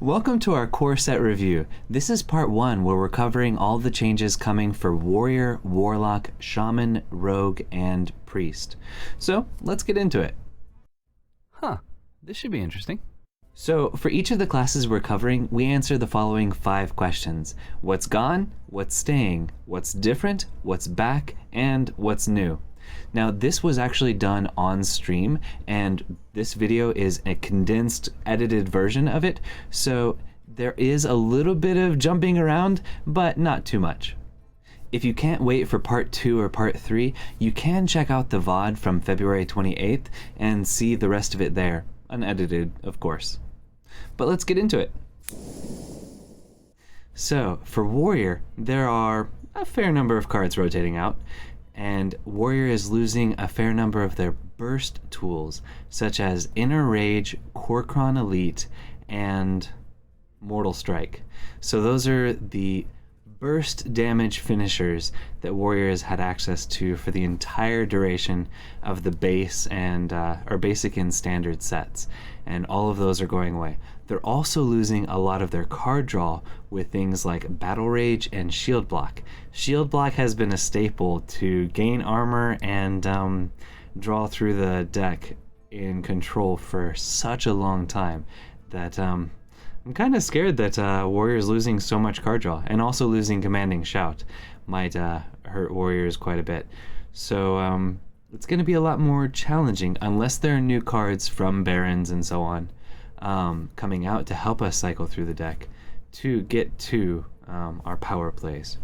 Welcome to our core set review. This is part 1 where we're covering all the changes coming for Warrior, Warlock, Shaman, Rogue, and Priest. So let's get into it. This should be interesting. So for each of the classes we're covering, we answer the following 5 questions. What's gone, what's staying, what's different, what's back, and what's new. Now this was actually done on stream, and this video is a condensed, edited version of it, so there is a little bit of jumping around, but not too much. If you can't wait for part 2 or part 3, you can check out the VOD from February 28th and see the rest of it there, unedited, of course. But let's get into it. So for Warrior, there are a fair number of cards rotating out, and Warrior is losing a fair number of their burst tools, such as Inner Rage, Korkron Elite, and Mortal Strike. So those are the burst damage finishers that Warriors had access to for the entire duration of the base and or basic and standard sets, and all of those are going away. They're also losing a lot of their card draw with things like Battle Rage and Shield Block. Shield Block has been a staple to gain armor and draw through the deck in Control for such a long time that I'm kind of scared that Warriors losing so much card draw, and also losing Commanding Shout might hurt Warriors quite a bit. So it's going to be a lot more challenging unless there are new cards from Barons and so on coming out to help us cycle through the deck to get to our power plays.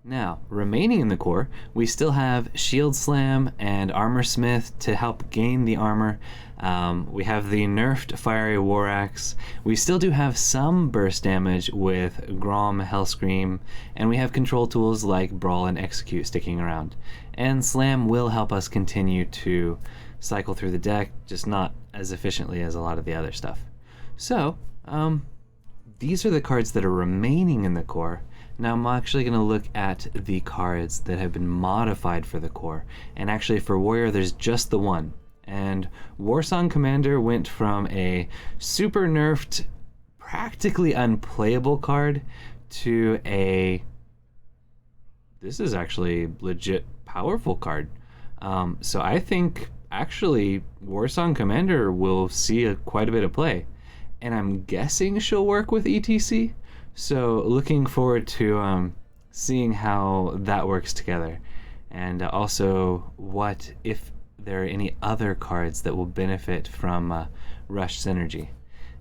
Now, remaining in the core, we still have Shield Slam and Armor Smith to help gain the armor. We have the nerfed Fiery War Axe. We still do have some burst damage with Grom, Hellscream, and we have control tools like Brawl and Execute sticking around. And Slam will help us continue to cycle through the deck, just not as efficiently as a lot of the other stuff. So, these are the cards that are remaining in the core. Now I'm actually going to look at the cards that have been modified for the core, and actually for Warrior there's just the one. And Warsong Commander went from a super nerfed, practically unplayable card to this is actually legit powerful card. So I think actually Warsong Commander will see quite a bit of play, and I'm guessing she'll work with ETC. So looking forward to seeing how that works together, and also what if there are any other cards that will benefit from Rush Synergy.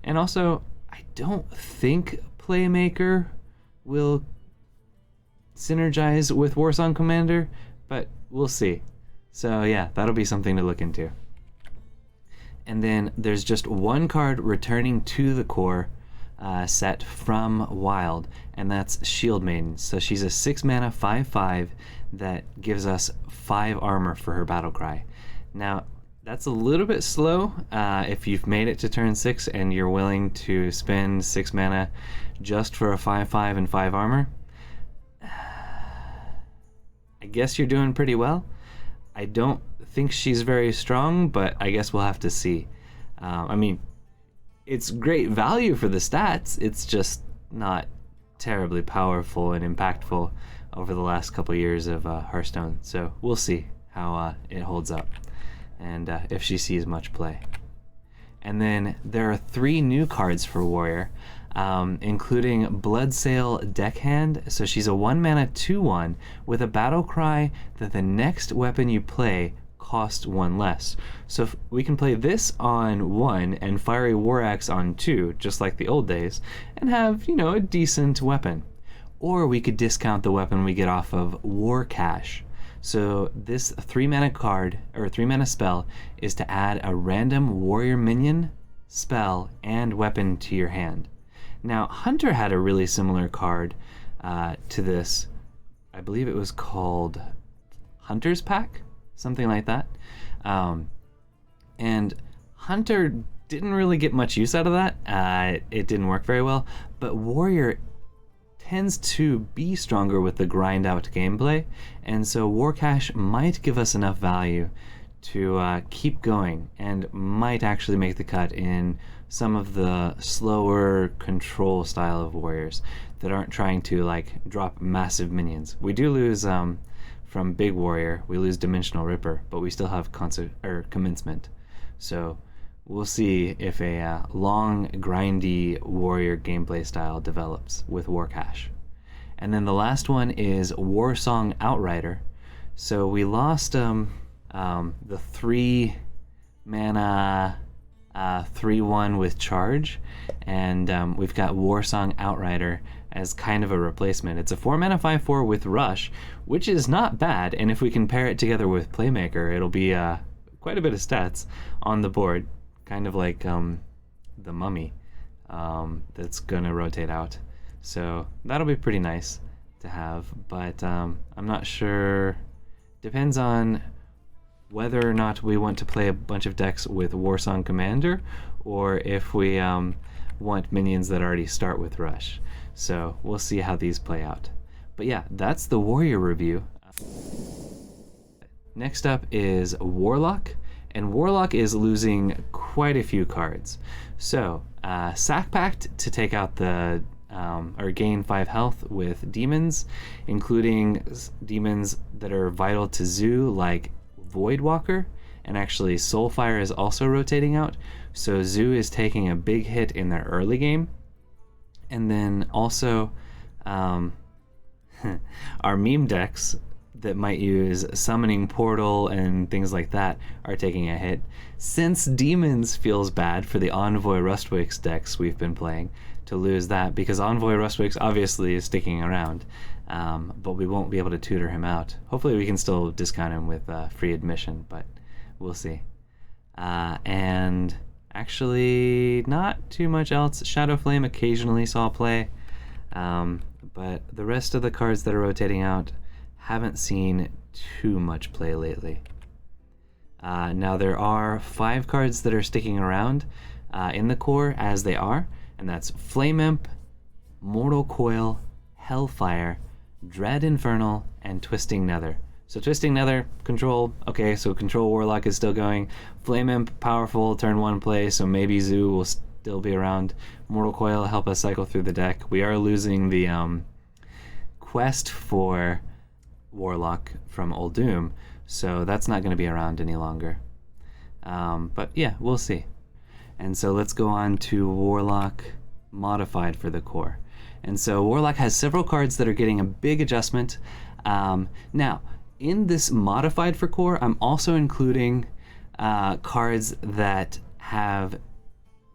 And also, I don't think Playmaker will synergize with Warsong Commander, but we'll see. So yeah, that'll be something to look into. And then there's just one card returning to the core set from Wild, and that's Shield Maiden. So she's a 6 mana 5/5 that gives us 5 armor for her battle cry. Now that's a little bit slow if you've made it to turn 6 and you're willing to spend 6 mana just for a 5/5 and 5 armor. I guess you're doing pretty well. I don't think she's very strong, but I guess we'll have to see. I mean, it's great value for the stats, it's just not terribly powerful and impactful over the last couple years of Hearthstone. So we'll see how it holds up, and if she sees much play. And then there are 3 new cards for Warrior, including Bloodsail Deckhand. So she's a 1 mana 2/1 with a battle cry that the next weapon you play cost 1 less. So if we can play this on 1 and Fiery War Axe on 2, just like the old days, and have, you know, a decent weapon. Or we could discount the weapon we get off of War Cache. So this 3 mana card, or 3 mana spell, is to add a random warrior minion, spell, and weapon to your hand. Now, Hunter had a really similar card to this. I believe it was called Hunter's Pack? Something like that. And Hunter didn't really get much use out of that. It didn't work very well, but Warrior tends to be stronger with the grind out gameplay, and so War Cache might give us enough value to keep going, and might actually make the cut in some of the slower control style of warriors that aren't trying to like drop massive minions. We do lose from big warrior, we lose Dimensional Ripper, but we still have commencement. So we'll see if a long, grindy warrior gameplay style develops with War Cache. And then the last one is Warsong Outrider. So we lost the 3 mana 3/1 with charge, and we've got Warsong Outrider as kind of a replacement. It's a 4 mana 5/4 with Rush, which is not bad, and if we can pair it together with Playmaker, it'll be quite a bit of stats on the board, kind of like the Mummy that's gonna rotate out. So that'll be pretty nice to have, but I'm not sure. Depends on whether or not we want to play a bunch of decks with Warsong Commander, or if we want minions that already start with Rush. So we'll see how these play out. But yeah, that's the Warrior review. Next up is Warlock, and Warlock is losing quite a few cards. So Sack Pact to take out the or gain 5 health with demons, including demons that are vital to Zoo like Voidwalker, and actually Soulfire is also rotating out, so Zoo is taking a big hit in their early game. And then also our meme decks that might use Summoning Portal and things like that are taking a hit, since Demons feels bad for the Envoy Rustwix decks we've been playing to lose that, because Envoy Rustwix obviously is sticking around, but we won't be able to tutor him out. Hopefully we can still discount him with free admission, but we'll see. And actually not too much else. Shadowflame occasionally saw play, but the rest of the cards that are rotating out haven't seen too much play lately. Now there are 5 cards that are sticking around in the core as they are, and that's Flame Imp, Mortal Coil, Hellfire, Dread Infernal, and Twisting Nether. So Twisting Nether, control, okay, so control Warlock is still going. Flame Imp, powerful, turn 1 play, so maybe Zoo will still be around. Mortal Coil help us cycle through the deck. We are losing the quest for Warlock from Uldum, so that's not going to be around any longer. But yeah, we'll see. And so let's go on to Warlock modified for the core. And so Warlock has several cards that are getting a big adjustment. Now, in this modified for core, I'm also including cards that have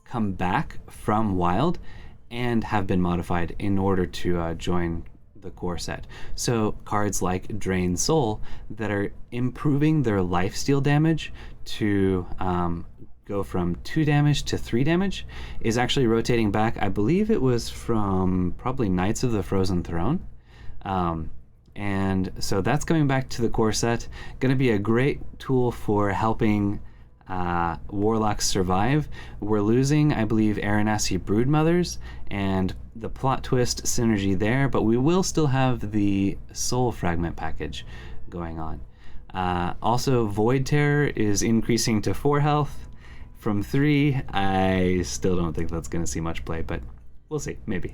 come back from Wild and have been modified in order to join the core set. So cards like Drain Soul that are improving their lifesteal damage to go from 2 damage to 3 damage is actually rotating back. I believe it was from probably Knights of the Frozen Throne. And so that's coming back to the core set. Going to be a great tool for helping Warlocks survive. We're losing, I believe, Aranasi Broodmothers and the plot twist synergy there, but we will still have the Soul Fragment package going on. Also, Void Terror is increasing to 4 health from 3. I still don't think that's going to see much play, but we'll see. Maybe.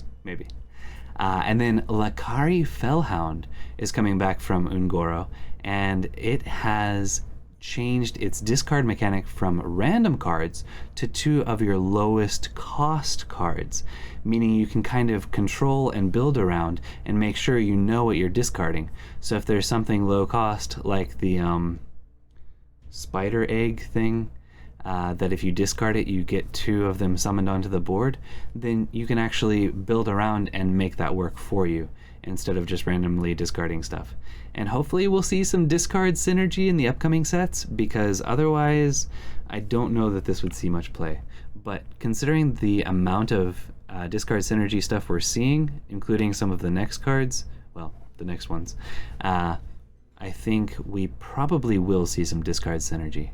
And then Lakari Fellhound is coming back from Ungoro, and it has changed its discard mechanic from random cards to 2 of your lowest cost cards, meaning you can kind of control and build around and make sure you know what you're discarding. So if there's something low cost like the spider egg thing, that if you discard it you get 2 of them summoned onto the board, then you can actually build around and make that work for you instead of just randomly discarding stuff. And hopefully we'll see some discard synergy in the upcoming sets, because otherwise I don't know that this would see much play. But considering the amount of discard synergy stuff we're seeing, including some of the next cards, well, the next ones, I think we probably will see some discard synergy.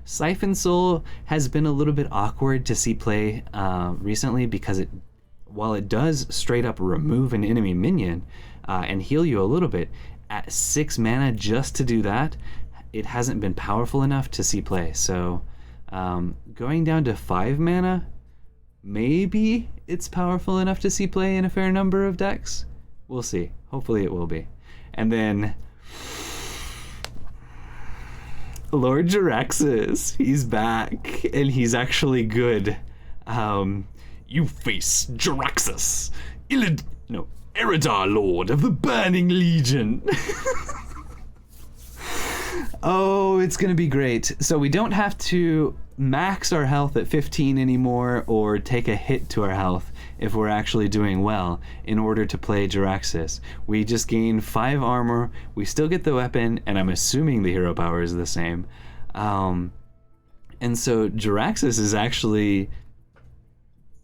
Siphon Soul has been a little bit awkward to see play recently, because while it does straight up remove an enemy minion and heal you a little bit, at 6 mana just to do that, it hasn't been powerful enough to see play. So going down to 5 mana maybe it's powerful enough to see play in a fair number of decks. We'll see. Hopefully it will be. And then Lord Jiraxis, he's back, and he's actually good. You face Jiraxis, Eridar Lord of the Burning Legion. Oh, it's gonna be great. So we don't have to max our health at 15 anymore or take a hit to our health if we're actually doing well in order to play Jiraxis. We just gain 5 armor, we still get the weapon, and I'm assuming the hero power is the same. And so Jiraxis is actually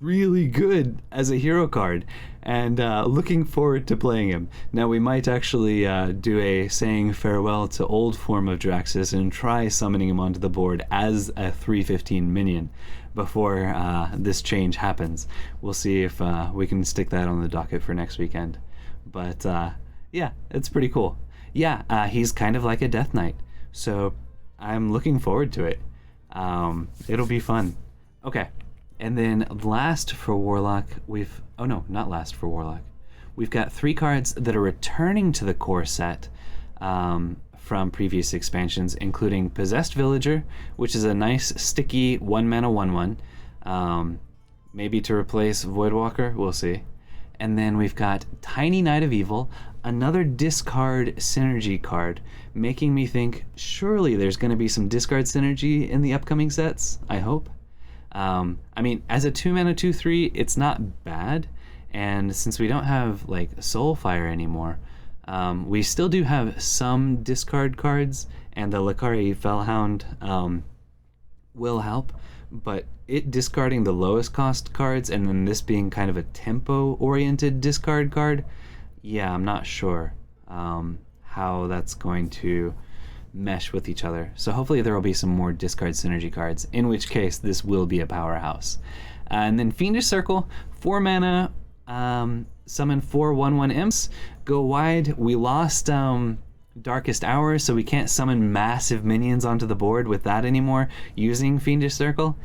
really good as a hero card, and looking forward to playing him. Now we might actually do a saying farewell to old form of Jiraxis and try summoning him onto the board as a 315 minion before this change happens. We'll see if we can stick that on the docket for next weekend. But yeah, it's pretty cool. Yeah, he's kind of like a Death Knight, so I'm looking forward to it. It'll be fun. Okay. And then last for Warlock, not last for Warlock. We've got 3 cards that are returning to the core set from previous expansions, including Possessed Villager, which is a nice sticky 1-mana 1/1, maybe to replace Voidwalker, we'll see. And then we've got Tiny Knight of Evil, another discard synergy card, making me think surely there's going to be some discard synergy in the upcoming sets, I hope. I mean, as a 2-mana 2/3, it's not bad, and since we don't have like Soulfire anymore, we still do have some discard cards, and the Lakari Fellhound will help, but it discarding the lowest cost cards and then this being kind of a tempo-oriented discard card, yeah, I'm not sure how that's going to mesh with each other. So hopefully there will be some more discard synergy cards, in which case this will be a powerhouse. And then Fiendish Circle, 4 mana, summon 4 1/1 imps, go wide. We lost Darkest Hour, so we can't summon massive minions onto the board with that anymore using Fiendish Circle.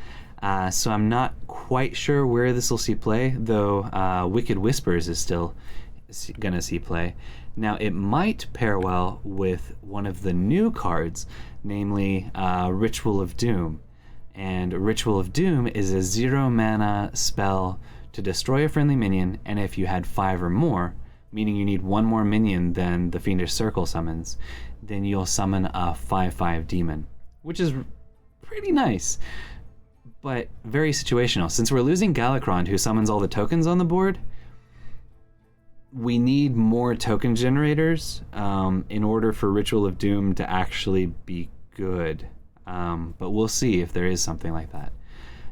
So I'm not quite sure where this will see play, though Wicked Whispers is still gonna see play. Now it might pair well with one of the new cards, namely Ritual of Doom. And Ritual of Doom is a 0-mana spell to destroy a friendly minion, and if you had 5 or more, meaning you need 1 more minion than the Fiendish Circle summons, then you'll summon a 5/5 demon, which is pretty nice, but very situational. Since we're losing Galakron, who summons all the tokens on the board, we need more token generators in order for Ritual of Doom to actually be good. But we'll see if there is something like that.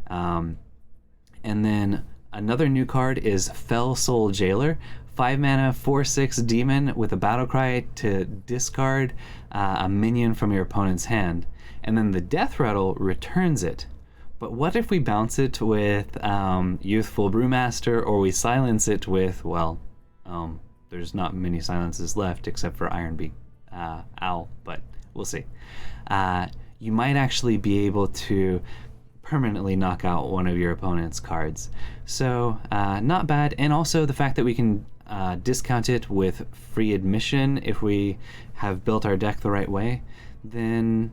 And then another new card is Fell Soul Jailer. 5 mana, 4/6 demon with a battle cry to discard a minion from your opponent's hand. And then the Death Rattle returns it. But what if we bounce it with Youthful Brewmaster, or we silence it with, there's not many silences left except for Ironbeak Owl, but we'll see. You might actually be able to permanently knock out one of your opponent's cards. So not bad, and also the fact that we can discount it with free admission if we have built our deck the right way, then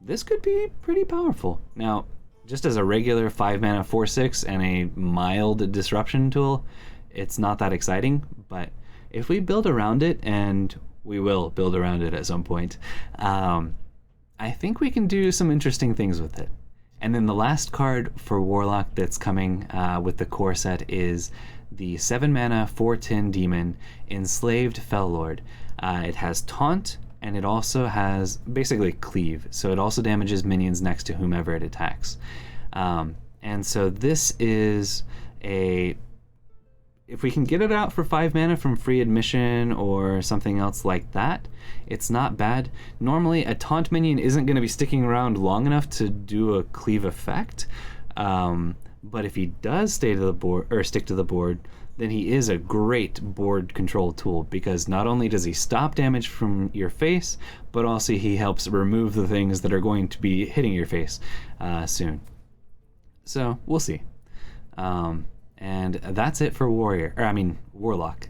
this could be pretty powerful. Now, just as a regular 5 mana 4/6 and a mild disruption tool, it's not that exciting, but if we build around it, and we will build around it at some point, I think we can do some interesting things with it. And then the last card for Warlock that's coming with the core set is the 7 mana 4/10 demon, Enslaved Felllord. It has Taunt, and it also has basically Cleave, so it also damages minions next to whomever it attacks. And so this is if we can get it out for 5 mana from free admission or something else like that, it's not bad. Normally a taunt minion isn't going to be sticking around long enough to do a cleave effect, but if he does stick to the board, then he is a great board control tool, because not only does he stop damage from your face, but also he helps remove the things that are going to be hitting your face soon. So we'll see. And that's it for Warlock.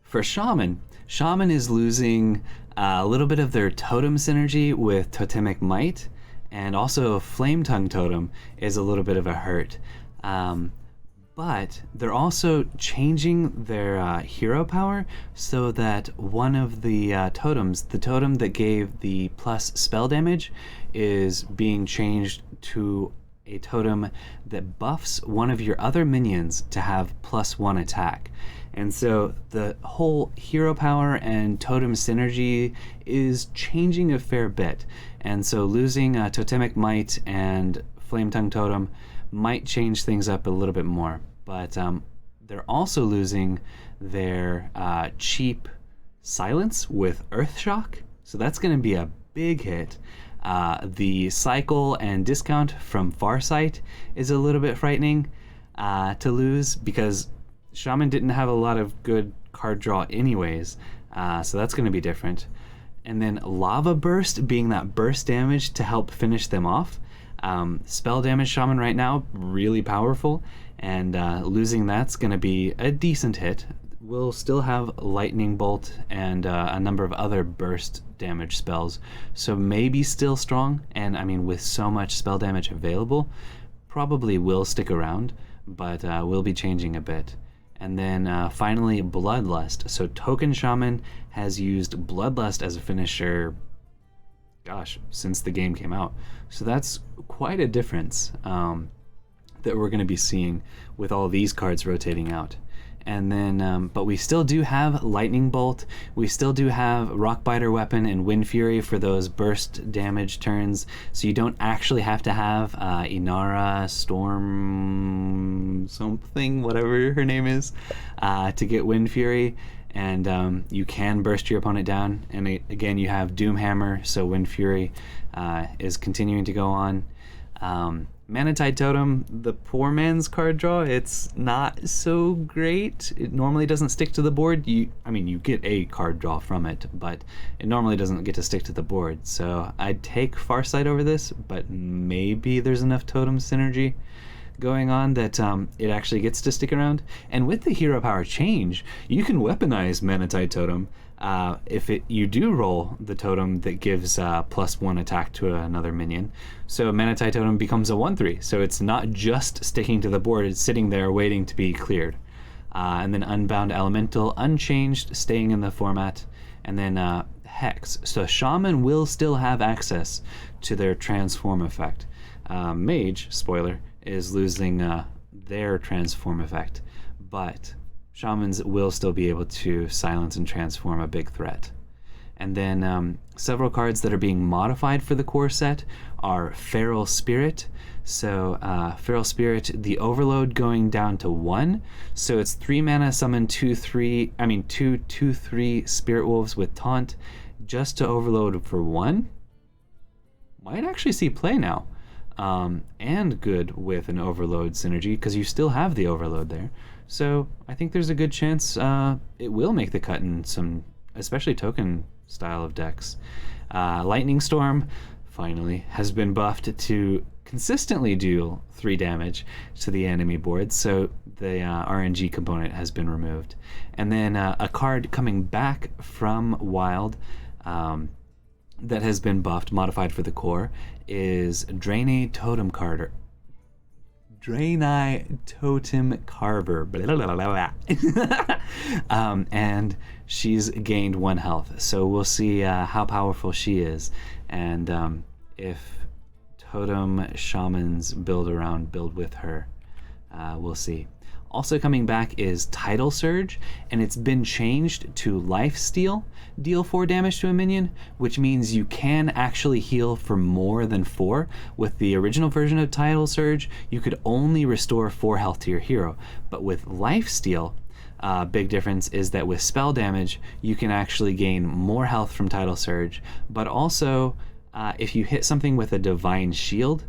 For Shaman, Shaman is losing a little bit of their totem synergy with Totemic Might, and also Flame Tongue Totem is a little bit of a hurt. But they're also changing their hero power so that one of the totems, the totem that gave the plus spell damage, is being changed to a totem that buffs one of your other minions to have +1 attack. And so the whole hero power and totem synergy is changing a fair bit. And so losing Totemic Might and Flame Tongue Totem might change things up a little bit more. But they're also losing their cheap silence with Earthshock. So that's going to be a big hit. The cycle and discount from Farsight is a little bit frightening to lose, because Shaman didn't have a lot of good card draw anyways, so that's going to be different. And then Lava Burst being that burst damage to help finish them off. Spell damage Shaman right now, really powerful, and losing that's going to be a decent hit. We'll still have Lightning Bolt and a number of other burst damage spells, so maybe still strong, and I mean with so much spell damage available, probably will stick around, but will be changing a bit. And then finally Bloodlust. So Token Shaman has used Bloodlust as a finisher, gosh, since the game came out. So that's quite a difference that we're going to be seeing with all these cards rotating out. And then, but we still do have Lightning Bolt, we still do have Rockbiter Weapon and Wind Fury for those burst damage turns, so you don't actually have to have Inara, Storm, something, whatever her name is, to get Wind Fury, and you can burst your opponent down, and again you have Doomhammer, so Wind Fury is continuing to go on. Manatide Totem, the poor man's card draw, it's not so great. It normally doesn't stick to the board. You get a card draw from it, but it normally doesn't get to stick to the board. So I'd take Farsight over this, but maybe there's enough totem synergy going on that it actually gets to stick around. And with the hero power change, you can weaponize Manatide Totem if you do roll the totem that gives +1 attack to another minion. So Manatide Totem becomes a 1/3, so it's not just sticking to the board, it's sitting there waiting to be cleared. And then Unbound Elemental, unchanged, staying in the format. And then Hex. So Shaman will still have access to their transform effect. Mage, spoiler, is losing their transform effect, but Shamans will still be able to silence and transform a big threat. And then several cards that are being modified for the core set are Feral Spirit. So Feral Spirit, the overload going down to 1. So it's 3 mana, summon 2/3 Spirit Wolves with Taunt just to overload for 1. Might actually see play now. And good with an overload synergy, because you still have the overload there. So I think there's a good chance it will make the cut in some, especially token style of decks. Lightning Storm, finally, has been buffed to consistently deal 3 damage to the enemy board, so the RNG component has been removed. And then a card coming back from Wild that has been buffed, modified for the core, is Draenei Totem Carver. And she's gained 1 health, so we'll see how powerful she is, and if Totem Shamans build with her. We'll see. Also coming back is Tidal Surge, and it's been changed to Lifesteal. Deal 4 damage to a minion, which means you can actually heal for more than 4. With the original version of Tidal Surge, you could only restore 4 health to your hero. But with Lifesteal, big difference is that with spell damage, you can actually gain more health from Tidal Surge, but also if you hit something with a Divine Shield,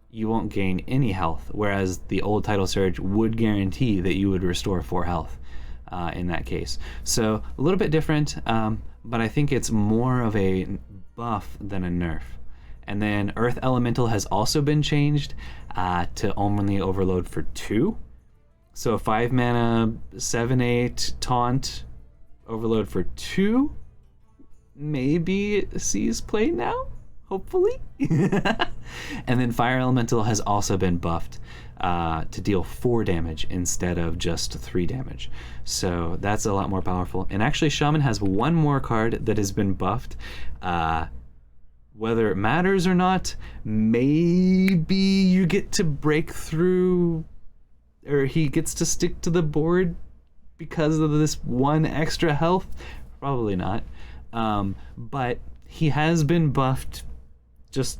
you won't gain any health, whereas the old Tidal Surge would guarantee that you would restore 4 health in that case. So a little bit different, but I think it's more of a buff than a nerf. And then Earth Elemental has also been changed. to only overload for 2. So 5 mana, 7/8 taunt, overload for 2. Maybe sees play now, hopefully. And then Fire Elemental has also been buffed to deal 4 damage instead of just 3 damage. So that's a lot more powerful. And actually, Shaman has one more card that has been buffed. Whether it matters or not, maybe you get to break through, or he gets to stick to the board because of this 1 extra health. Probably not. But he has been buffed. Just,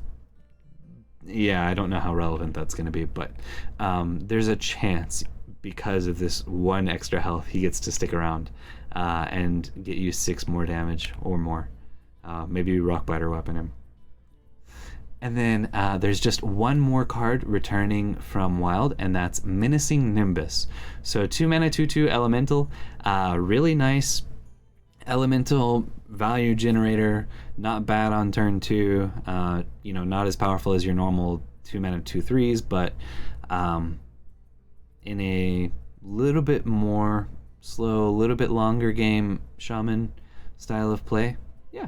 yeah, I don't know how relevant that's going to be, but there's a chance because of this 1 extra health he gets to stick around and get you 6 more damage or more. Maybe Rockbiter weapon him. And then there's just one more card returning from Wild, and that's Menacing Nimbus. So 2 mana, 2/2 elemental, really nice elemental value generator, not bad on turn 2. Not as powerful as your normal 2 mana, 2/3s, but in a little bit more slow, a little bit longer game Shaman style of play, yeah.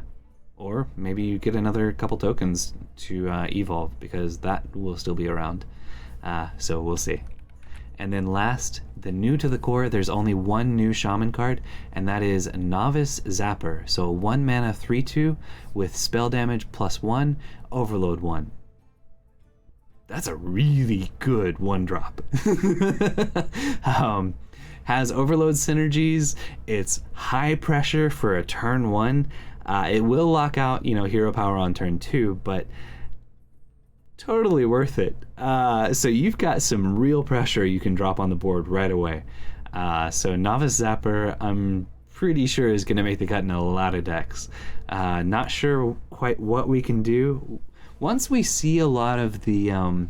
Or maybe you get another couple tokens to evolve, because that will still be around. So we'll see. And then last, the new to the core, there's only one new Shaman card, and that is Novice Zapper. So 1 mana 3/2 with spell damage +1, overload 1. That's a really good 1-drop. Has overload synergies. It's high pressure for a turn 1. It will lock out, hero power on turn 2, but totally worth it. So you've got some real pressure you can drop on the board right away. So Novice Zapper, I'm pretty sure is going to make the cut in a lot of decks. Not sure quite what we can do. Once we see a lot of the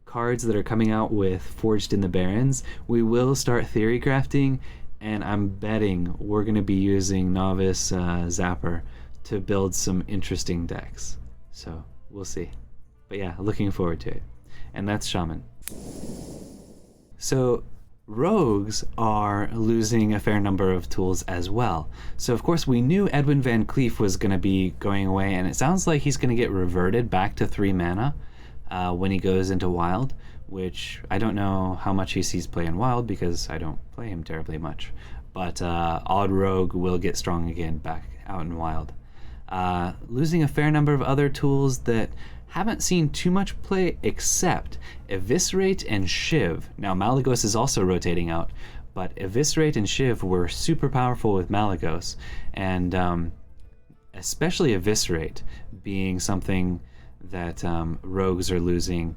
cards that are coming out with Forged in the Barrens, we will start theory crafting, and I'm betting we're going to be using Novice Zapper to build some interesting decks. So we'll see. But yeah, looking forward to it. And that's Shaman. So rogues are losing a fair number of tools as well. So of course we knew Edwin Van Cleef was going to be going away, and it sounds like he's going to get reverted back to 3 mana when he goes into Wild, which I don't know how much he sees play in Wild because I don't play him terribly much. But Odd Rogue will get strong again back out in Wild. Losing a fair number of other tools that haven't seen too much play except Eviscerate and Shiv. Now Malygos is also rotating out, but Eviscerate and Shiv were super powerful with Malygos, and especially Eviscerate being something that rogues are losing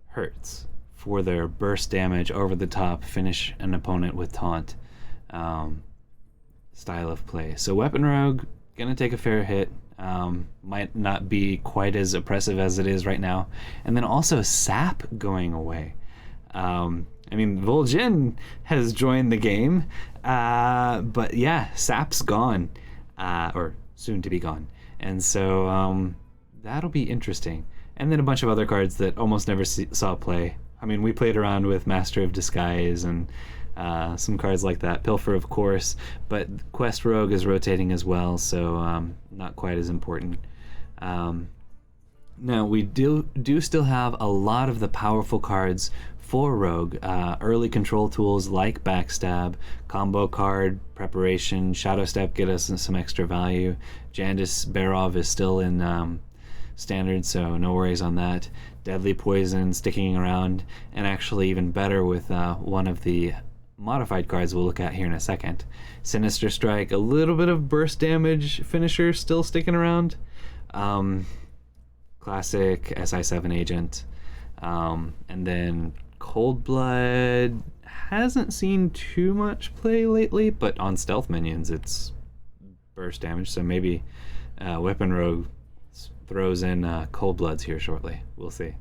hurts for their burst damage, over the top, finish an opponent with taunt style of play. So Weapon Rogue gonna take a fair hit. Might not be quite as oppressive as it is right now. And then also Sap going away. Vol'jin has joined the game, but yeah, Sap's gone, or soon to be gone. And so that'll be interesting. And then a bunch of other cards that almost never saw play. We played around with Master of Disguise and some cards like that. Pilfer, of course, but Quest Rogue is rotating as well, so not quite as important. Now, we do still have a lot of the powerful cards for Rogue. Early control tools like Backstab, Combo Card, Preparation, Shadow Step get us some extra value. Jandis Barov is still in Standard, so no worries on that. Deadly Poison sticking around, and actually even better with one of the modified cards we'll look at here in a second. Sinister Strike, a little bit of burst damage finisher still sticking around. Classic SI7 agent. And then Cold Blood hasn't seen too much play lately, but on stealth minions it's burst damage, so maybe Weapon Rogue throws in Cold Bloods here shortly. We'll see.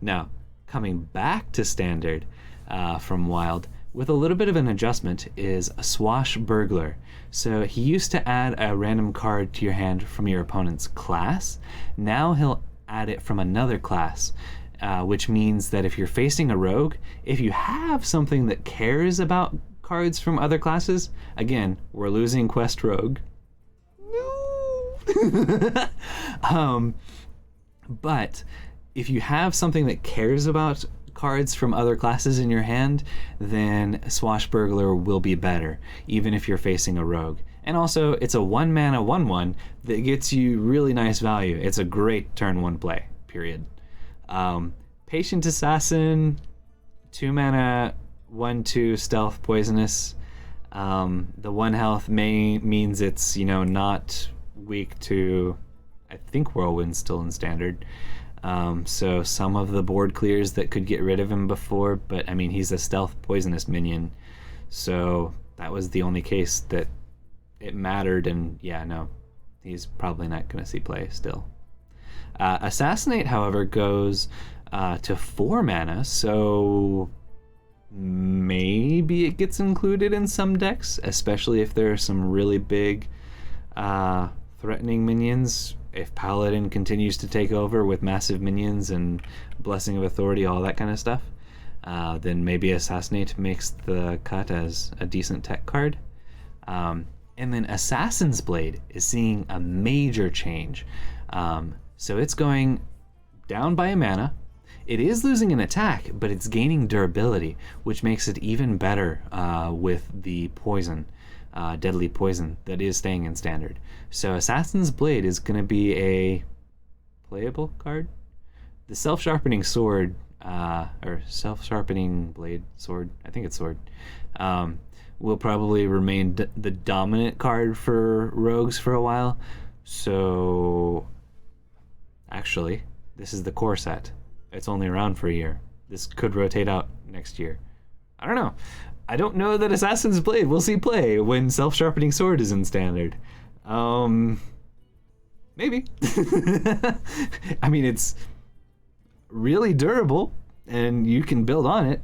Now, coming back to Standard from Wild, with a little bit of an adjustment, is a Swashbuckler. So he used to add a random card to your hand from your opponent's class. Now he'll add it from another class. which means that if you're facing a rogue, if you have something that cares about cards from other classes, again, we're losing Quest Rogue. No! But if you have something that cares about cards from other classes in your hand, then Swashbuckler will be better, even if you're facing a rogue. And also, it's a 1 mana 1/1 that gets you really nice value. It's a great turn 1 play, period. Patient Assassin, 2 mana 1/2 stealth poisonous. The 1 health means it's, not weak to, I think Whirlwind's still in standard. So some of the board clears that could get rid of him before, but I mean, he's a stealth poisonous minion. So that was the only case that it mattered, and yeah, no, he's probably not going to see play still. Assassinate, however, goes to 4 mana, so maybe it gets included in some decks, especially if there are some really big threatening minions. If Paladin continues to take over with massive minions and Blessing of Authority, all that kind of stuff, then maybe Assassinate makes the cut as a decent tech card. And then Assassin's Blade is seeing a major change. So it's going down by a mana. It is losing an attack, but it's gaining durability, which makes it even better with the poison, deadly poison that is staying in standard. So Assassin's Blade is going to be a playable card. The self-sharpening sword, or self-sharpening blade, sword, I think it's sword, will probably remain the dominant card for rogues for a while. So actually, this is the core set. It's only around for a year. This could rotate out next year. I don't know. I don't know that Assassin's Blade will see play when self-sharpening sword is in standard. Maybe. I mean, it's really durable and you can build on it,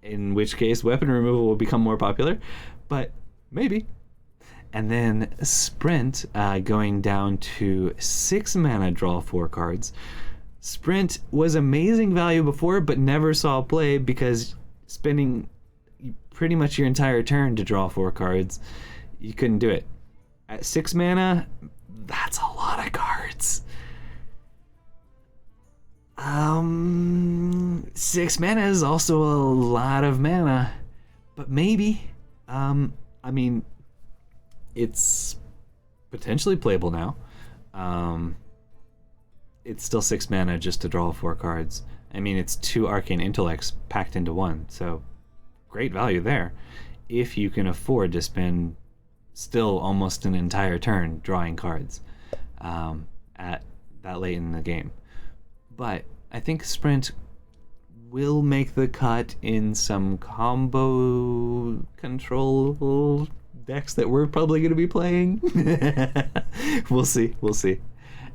in which case weapon removal will become more popular, but maybe. And then Sprint, going down to 6 mana, draw 4 cards. Sprint was amazing value before, but never saw play because spending pretty much your entire turn to draw 4 cards, you couldn't do it. At 6 mana, that's a lot of cards. 6 mana is also a lot of mana, but maybe. I mean, it's potentially playable now. It's still 6 mana just to draw 4 cards. I mean, it's 2 Arcane Intellects packed into 1, so great value there. If you can afford to spend still almost an entire turn drawing cards at that late in the game. But I think Sprint will make the cut in some combo control decks that we're probably going to be playing. We'll see.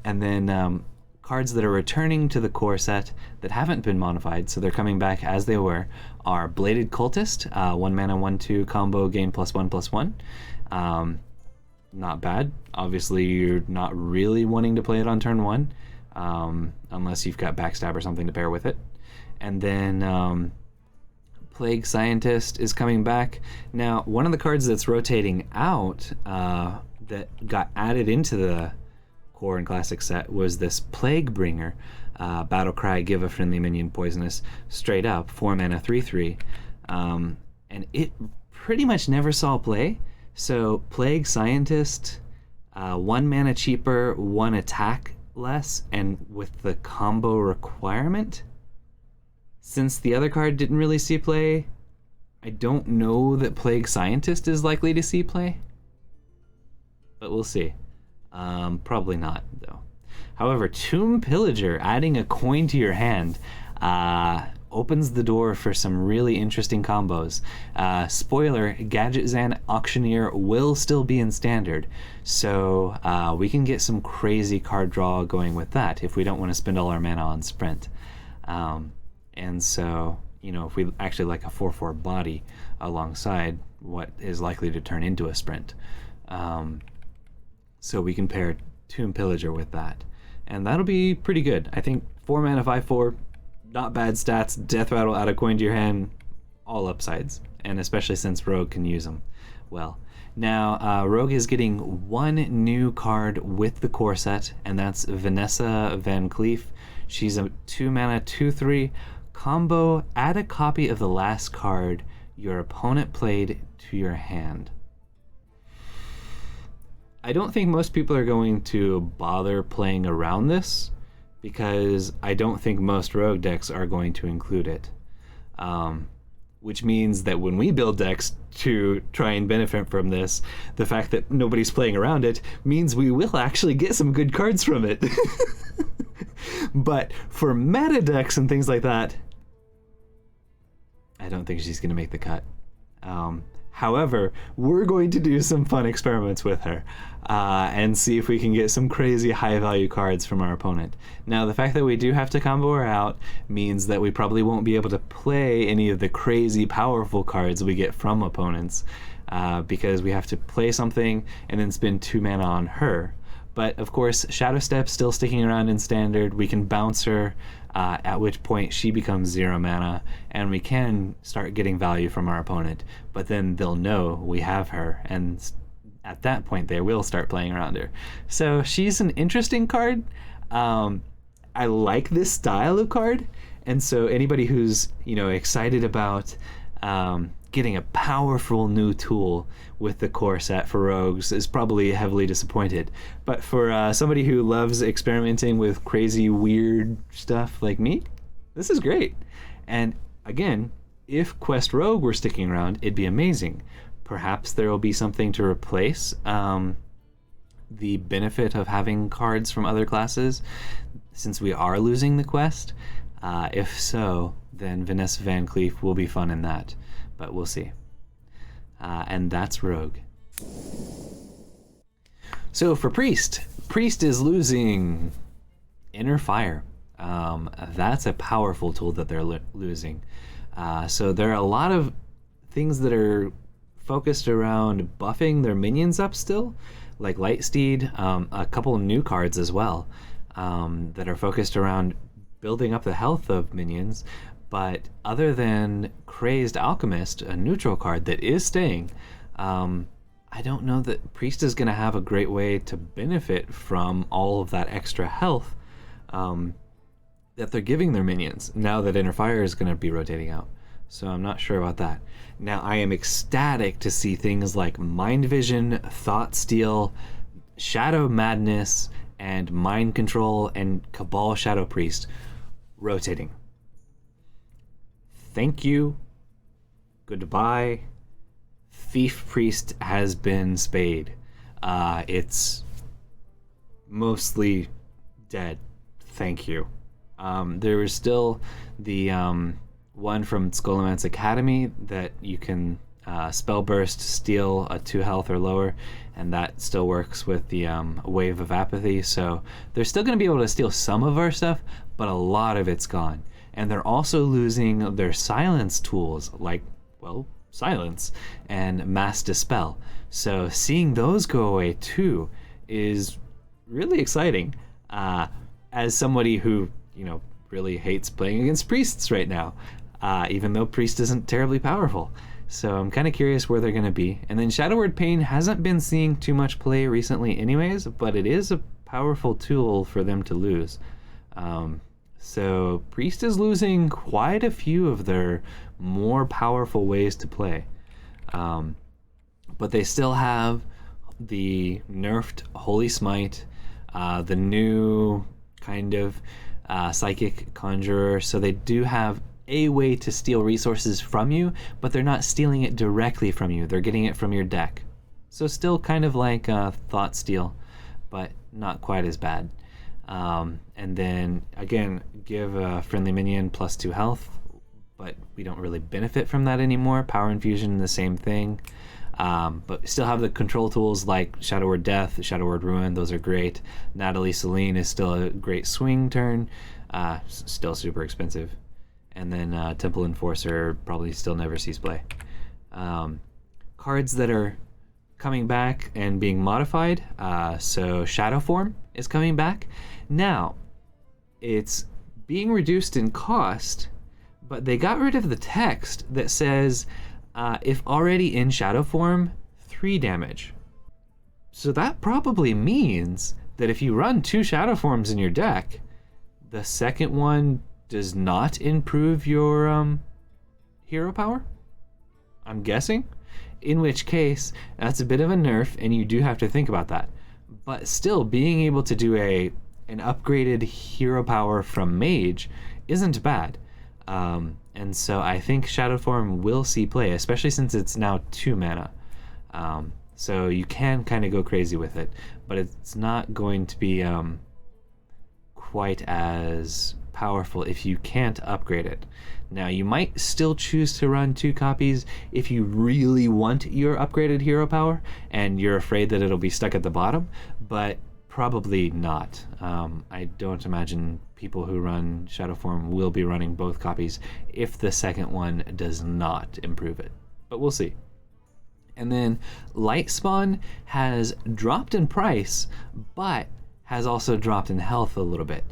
And then cards that are returning to the core set that haven't been modified, so they're coming back as they were, are Bladed Cultist, 1 mana 1/2 combo, gain +1/+1. Not bad. Obviously, you're not really wanting to play it on turn 1, unless you've got Backstab or something to pair with it. And then Plague Scientist is coming back. Now, one of the cards that's rotating out that got added into the core and classic set was this Plague Bringer. Battle Cry, give a friendly minion poisonous, straight up, 4 mana 3/3. And it pretty much never saw play. So Plague Scientist, 1 mana cheaper, 1 attack less, and with the combo requirement. Since the other card didn't really see play, I don't know that Plague Scientist is likely to see play. But we'll see. Probably not, though. However, Tomb Pillager, adding a coin to your hand, opens the door for some really interesting combos. Spoiler, Gadget Zan Auctioneer will still be in standard, so we can get some crazy card draw going with that if we don't want to spend all our mana on Sprint. And so, if we actually like a 4/4 body alongside what is likely to turn into a Sprint. So we can pair Tomb Pillager with that. And that'll be pretty good. I think 4 mana 5/4, not bad stats. Death Rattle, add a coin to your hand, all upsides, and especially since Rogue can use them well. Now, Rogue is getting one new card with the core set, and that's Vanessa Van Cleef. She's a 2-mana 2/3 combo. Add a copy of the last card your opponent played to your hand. I don't think most people are going to bother playing around this, because I don't think most Rogue decks are going to include it. Which means that when we build decks to try and benefit from this, the fact that nobody's playing around it means we will actually get some good cards from it. But for meta decks and things like that, I don't think she's going to make the cut. However, we're going to do some fun experiments with her and see if we can get some crazy high value cards from our opponent. Now, the fact that we do have to combo her out means that we probably won't be able to play any of the crazy powerful cards we get from opponents because we have to play something and then spend 2 mana on her. But of course, Shadow Step's still sticking around in Standard. We can bounce her, at which point she becomes 0 mana, and we can start getting value from our opponent. But then they'll know we have her, and at that point they will start playing around her. So she's an interesting card. I like this style of card, and so anybody who's excited about getting a powerful new tool with the core set for rogues is probably heavily disappointed. But for somebody who loves experimenting with crazy weird stuff like me, this is great. And again, if Quest Rogue were sticking around, it'd be amazing. Perhaps there will be something to replace the benefit of having cards from other classes, since we are losing the quest. If so, then Vanessa Van Cleef will be fun in that. But we'll see. And that's Rogue. So for Priest is losing Inner Fire. That's a powerful tool that they're losing. So there are a lot of things that are focused around buffing their minions up still, like Lightsteed, a couple of new cards as well that are focused around building up the health of minions. But other than Crazed Alchemist, a neutral card that is staying, I don't know that Priest is going to have a great way to benefit from all of that extra health that they're giving their minions, now that Inner Fire is going to be rotating out. So I'm not sure about that. Now, I am ecstatic to see things like Mind Vision, Thought Steal, Shadow Madness, and Mind Control, and Cabal Shadow Priest rotating. Thank you. Goodbye. Thief Priest has been spayed. It's mostly dead. Thank you. There was still the one from Skullman's Academy that you can spell burst, steal a 2 health or lower, and that still works with the Wave of Apathy. So they're still going to be able to steal some of our stuff, but a lot of it's gone. And they're also losing their silence tools, like, well, Silence and Mass Dispel. So seeing those go away too is really exciting. As somebody who, really hates playing against priests right now, even though Priest isn't terribly powerful. So I'm kind of curious where they're going to be. And then Shadow Word Pain hasn't been seeing too much play recently anyways, but it is a powerful tool for them to lose. So Priest is losing quite a few of their more powerful ways to play. But they still have the nerfed Holy Smite, the new kind of Psychic Conjurer. So they do have a way to steal resources from you, but they're not stealing it directly from you. They're getting it from your deck. So still kind of like Thought Steal, but not quite as bad. And then again, give a friendly minion +2 health, but we don't really benefit from that anymore. Power Infusion, the same thing. But still have the control tools like Shadow Word Death, Shadow Word Ruin. Those are great. Natalie Celine is still a great swing turn. Still super expensive. And then Temple Enforcer probably still never sees play. Cards that are coming back and being modified. So Shadow Form is coming back. Now, it's being reduced in cost, but they got rid of the text that says, if already in shadow form, 3 damage. So that probably means that if you run 2 shadow forms in your deck, the second one does not improve your hero power? I'm guessing. In which case, that's a bit of a nerf, and you do have to think about that. But still, being able to do an upgraded hero power from Mage isn't bad. And so I think Shadow Form will see play, especially since it's now 2 mana. So you can kind of go crazy with it, but it's not going to be quite as powerful if you can't upgrade it. Now, you might still choose to run 2 copies if you really want your upgraded hero power and you're afraid that it'll be stuck at the bottom, but probably not. I don't imagine people who run Shadow Form will be running both copies if the second one does not improve it, but we'll see. And then Lightspawn has dropped in price, but has also dropped in health a little bit.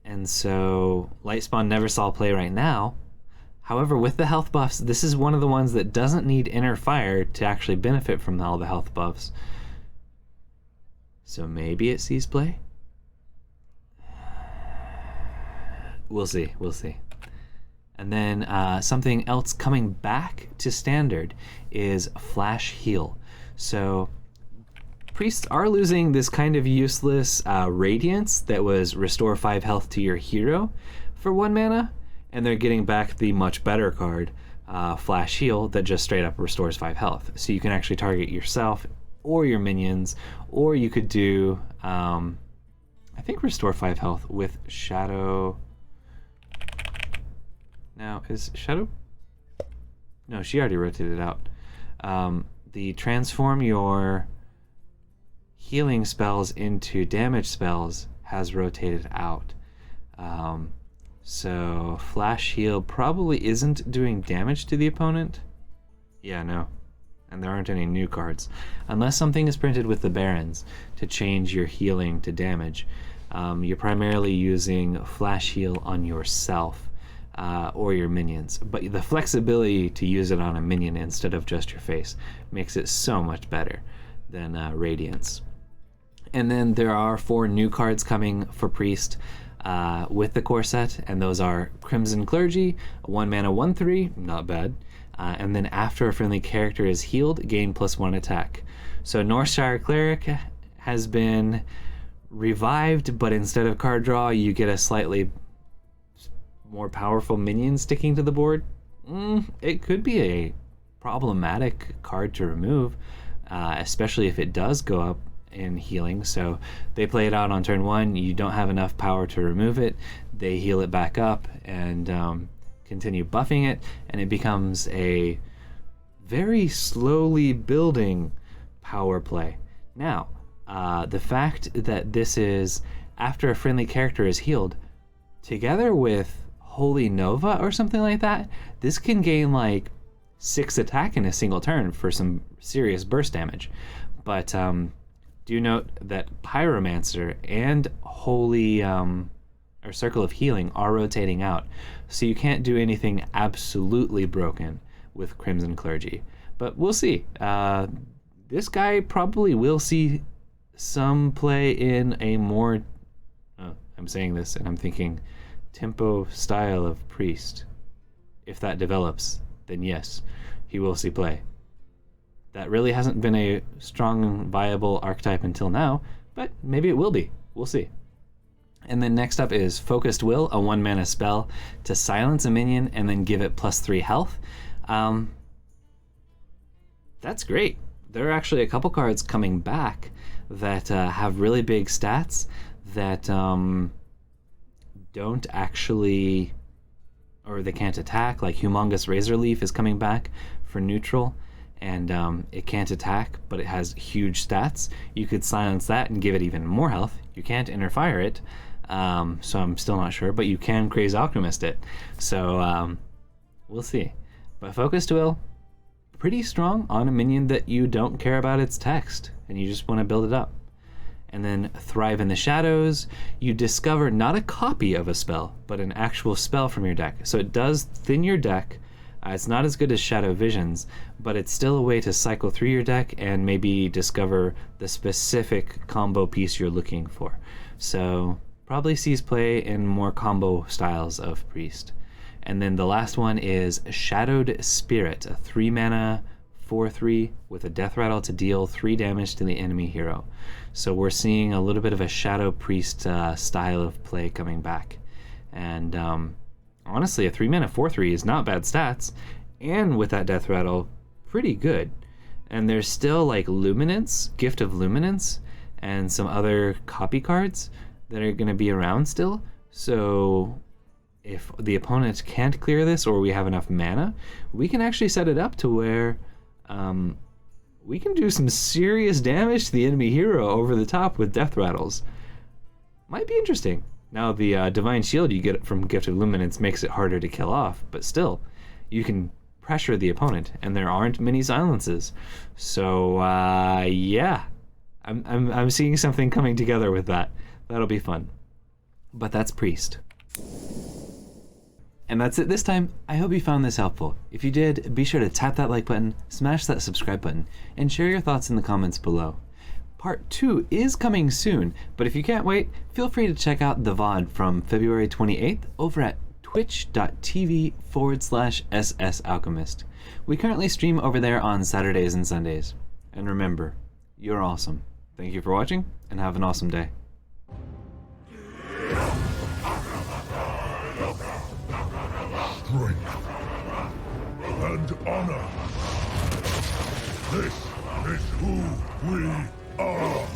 And so Lightspawn never saw play right now. However, with the health buffs, this is one of the ones that doesn't need Inner Fire to actually benefit from all the health buffs. So maybe it sees play? We'll see, we'll see. And then something else coming back to standard is Flash Heal. So priests are losing this kind of useless Radiance that was restore 5 health to your hero for 1 mana, and they're getting back the much better card, Flash Heal, that just straight up restores 5 health. So you can actually target yourself or your minions, or you could do, I think, restore 5 health with Shadow. Now, is Shadow? No, she already rotated out. The transform your healing spells into damage spells has rotated out. So Flash Heal probably isn't doing damage to the opponent. Yeah, no. And there aren't any new cards. Unless something is printed with the Barons to change your healing to damage. You're primarily using Flash Heal on yourself. Or your minions, but the flexibility to use it on a minion instead of just your face makes it so much better than Radiance. And then there are 4 new cards coming for Priest with the core set, and those are Crimson Clergy, 1 mana 1/3, not bad, and then after a friendly character is healed, gain +1 attack. So Northshire Cleric has been revived, but instead of card draw, you get a slightly more powerful minion sticking to the board. It could be a problematic card to remove, especially if it does go up in healing. So they play it out on turn 1, you don't have enough power to remove it, they heal it back up and continue buffing it, and it becomes a very slowly building power play. Now, the fact that this is after a friendly character is healed, together with Holy Nova or something like that, this can gain like 6 attack in a single turn for some serious burst damage. But do note that Pyromancer and Holy or Circle of Healing are rotating out, so you can't do anything absolutely broken with Crimson Clergy. But we'll see. This guy probably will see some play in a more, I'm saying this and I'm thinking, tempo style of Priest. If that develops, then yes, he will see play. That really hasn't been a strong, viable archetype until now, but maybe it will be. We'll see. And then next up is Focused Will, a 1 mana spell to silence a minion and then give it +3 health. That's great. There are actually a couple cards coming back that have really big stats that don't actually, or they can't attack. Like Humongous Razor Leaf is coming back for neutral, and it can't attack, but it has huge stats. You could silence that and give it even more health. You can't Inner Fire it, so I'm still not sure, but you can Crazy Alchemist it. So we'll see. But Focused Will, pretty strong on a minion that you don't care about its text, and you just want to build it up. And then Thrive in the Shadows, you discover not a copy of a spell, but an actual spell from your deck. So it does thin your deck. It's not as good as Shadow Visions, but it's still a way to cycle through your deck and maybe discover the specific combo piece you're looking for. So probably sees play in more combo styles of Priest. And then the last one is Shadowed Spirit, a 3-mana 4/3 with a Death Rattle to deal 3 damage to the enemy hero. So we're seeing a little bit of a Shadow Priest style of play coming back. And honestly, a 3-mana 4/3 is not bad stats, and with that Death Rattle, pretty good. And there's still like Luminance, Gift of Luminance, and some other copy cards that are going to be around still. So if the opponent can't clear this, or we have enough mana, we can actually set it up to where we can do some serious damage to the enemy hero over the top with Death Rattles. Might be interesting. Now the Divine Shield you get from Gift of Luminance makes it harder to kill off, but still, you can pressure the opponent, and there aren't many silences. So yeah, I'm seeing something coming together with that. That'll be fun. But that's Priest. And that's it this time. I hope you found this helpful. If you did, be sure to tap that like button, smash that subscribe button, and share your thoughts in the comments below. Part 2 is coming soon, but if you can't wait, feel free to check out the VOD from February 28th over at twitch.tv/SSAlchemist. We currently stream over there on Saturdays and Sundays. And remember, you're awesome. Thank you for watching, and have an awesome day. Strength and honor. This is who we are.